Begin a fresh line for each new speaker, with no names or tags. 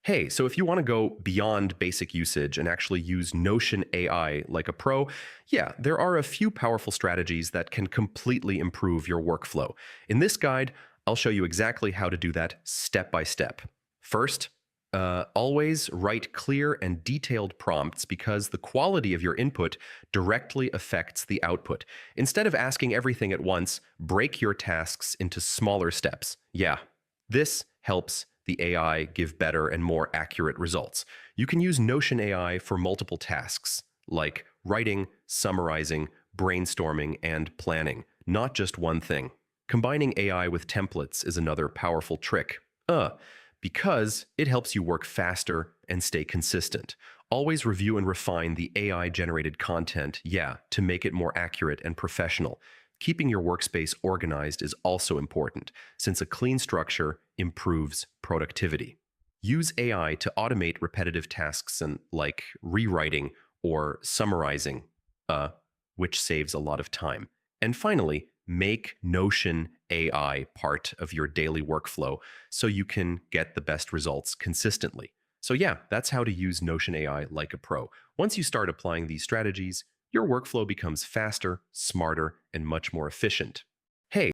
Hey, so if you want to go beyond basic usage and actually use Notion AI like a pro, yeah, there are a few powerful strategies that can completely improve your workflow. In this guide, I'll show you exactly how to do that step by step. First, always write clear and detailed prompts because the quality of your input directly affects the output. Instead of asking everything at once, break your tasks into smaller steps. Yeah, this helps the AI give better and more accurate results. You can use Notion AI for multiple tasks, like writing, summarizing, brainstorming, and planning, not just one thing. Combining AI with templates is another powerful trick. Because it helps you work faster and stay consistent. Always review and refine the AI-generated content, yeah, to make it more accurate and professional. Keeping your workspace organized is also important, since a clean structure improves productivity. Use AI to automate repetitive tasks and like rewriting or summarizing, which saves a lot of time. And finally, make Notion AI part of your daily workflow so you can get the best results consistently. So yeah, that's how to use Notion AI like a pro. Once you start applying these strategies, your workflow becomes faster, smarter, and much more efficient. Hey,